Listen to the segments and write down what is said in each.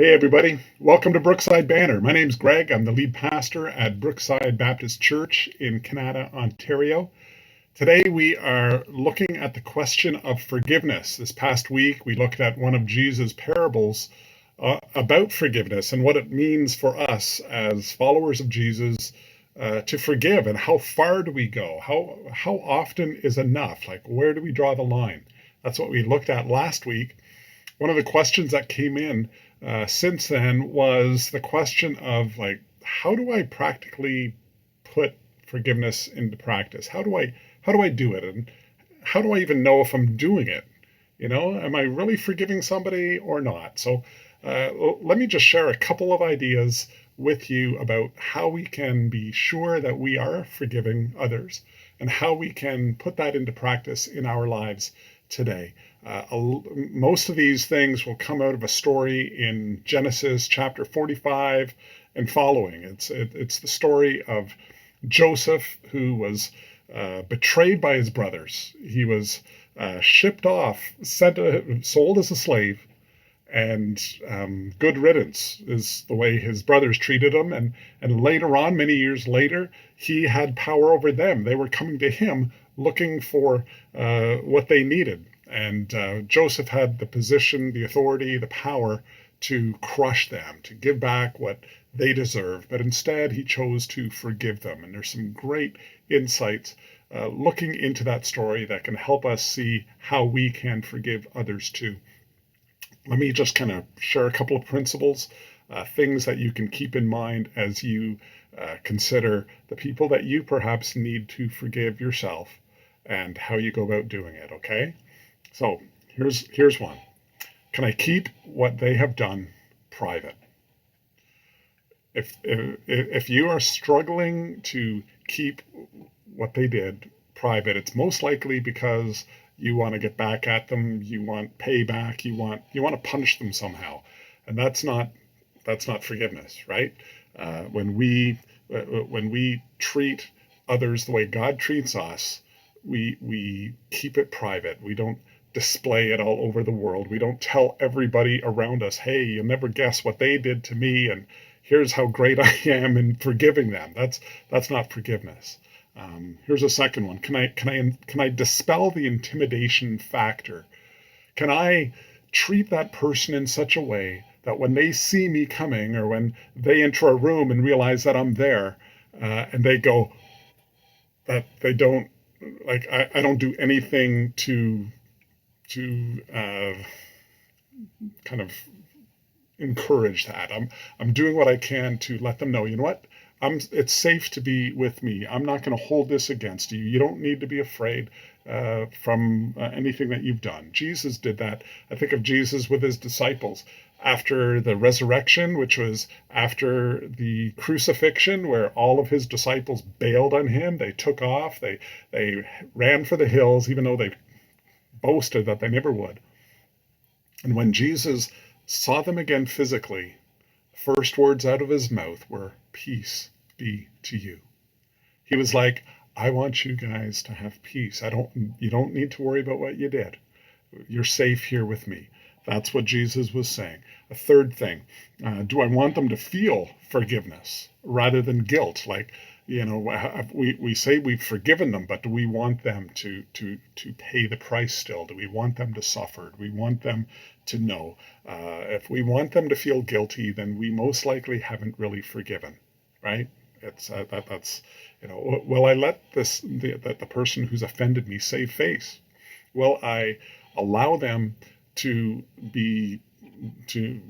Hey, everybody. Welcome to Brookside Banter. My name's Greg. I'm the lead pastor at Brookside Baptist Church in Canada, Ontario. Today, we are looking at the question of forgiveness. This past week, we looked at one of Jesus' parables about forgiveness and what it means for us as followers of Jesus to forgive, and how far do we go? How often is enough? Like, where do we draw the line? That's what we looked at last week. One of the questions that came in since then was the question of, like, how do I practically put forgiveness into practice? How do I do it, and how do I even know if I'm doing it? Am I really forgiving somebody or not? So let me just share a couple of ideas with you about how we can be sure that we are forgiving others and how we can put that into practice in our lives today. Most of these things will come out of a story in Genesis chapter 45 and following. It's the story of Joseph, who was betrayed by his brothers. He was shipped off, sold as a slave, and good riddance is the way his brothers treated him. And later on, many years later, he had power over them. They were coming to him looking for what they needed. And Joseph had the position, the authority, the power to crush them, to give back what they deserved. But instead, he chose to forgive them. And there's some great insights looking into that story that can help us see how we can forgive others too. Let me just kind of share a couple of principles, things that you can keep in mind as you consider the people that you perhaps need to forgive yourself and how you go about doing it, okay? So here's one. Can I keep what they have done private? If you are struggling to keep what they did private, it's most likely because you want to get back at them, you want payback, you want to punish them somehow, and that's not forgiveness, right? When we treat others the way God treats us, we keep it private. We don't display it all over the world. We don't tell everybody around us, hey, you'll never guess what they did to me, and here's how great I am in forgiving them. That's not forgiveness. Here's a second one. Can I dispel the intimidation factor? Can I treat that person in such a way that when they see me coming, or when they enter a room and realize that I'm there, and they go, that they don't, like, I don't do anything to kind of encourage that. I'm doing what I can to let them know, you know what? It's safe to be with me. I'm not going to hold this against you. You don't need to be afraid from anything that you've done. Jesus did that. I think of Jesus with his disciples after the resurrection, which was after the crucifixion, where all of his disciples bailed on him. They took off. They ran for the hills, even though they boasted that they never would. And when Jesus saw them again physically, the first words out of his mouth were, "Peace be to you." He was like, I want you guys to have peace. You don't need to worry about what you did. You're safe here with me. That's what Jesus was saying. A third thing, do I want them to feel forgiveness rather than guilt? Like, we say we've forgiven them, but do we want them to pay the price still? Do we want them to suffer? Do we want them to know? If we want them to feel guilty, then we most likely haven't really forgiven, right? It's that's will I let the person who's offended me save face? Will I allow them to be to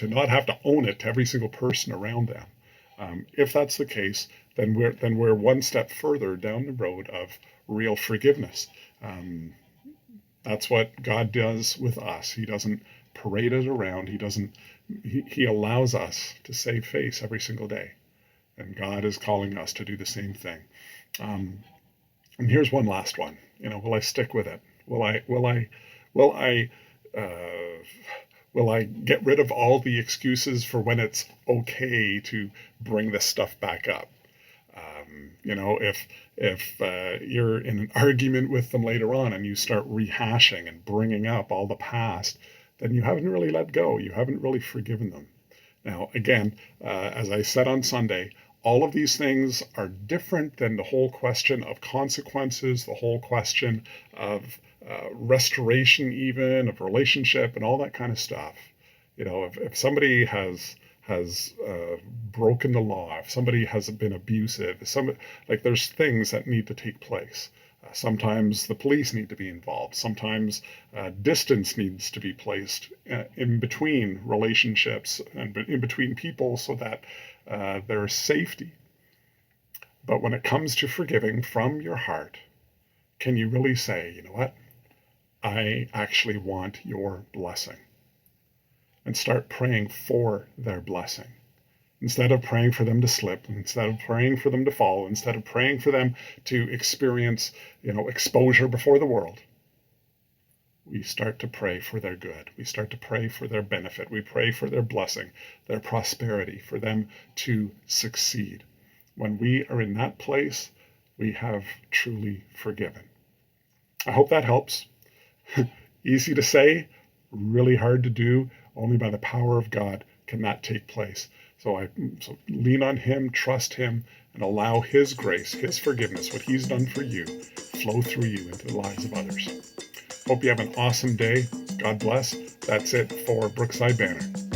not have to own it to every single person around them? If that's the case, then we're one step further down the road of real forgiveness. That's what God does with us. He doesn't parade us around. He allows us to save face every single day. And God is calling us to do the same thing. And here's one last one. Will I stick with it? Will I get rid of all the excuses for when it's okay to bring this stuff back up? If you're in an argument with them later on and you start rehashing and bringing up all the past, then you haven't really let go. You haven't really forgiven them. Now, again, as I said on Sunday, all of these things are different than the whole question of consequences, the whole question of restoration, even of relationship, and all that kind of stuff. You know, if somebody has broken the law, if somebody has been abusive, there's things that need to take place. Sometimes the police need to be involved. Sometimes distance needs to be placed in between relationships and in between people so that there's safety. But when it comes to forgiving from your heart, can you really say, you know what? I actually want your blessing. And start praying for their blessing. Instead of praying for them to slip, instead of praying for them to fall, instead of praying for them to experience, exposure before the world, we start to pray for their good. We start to pray for their benefit. We pray for their blessing, their prosperity, for them to succeed. When we are in that place, we have truly forgiven. I hope that helps. Easy to say, really hard to do. Only by the power of God can that take place. So lean on Him, trust Him, and allow His grace, His forgiveness, what He's done for you, flow through you into the lives of others. Hope you have an awesome day. God bless. That's it for Brookside Banter.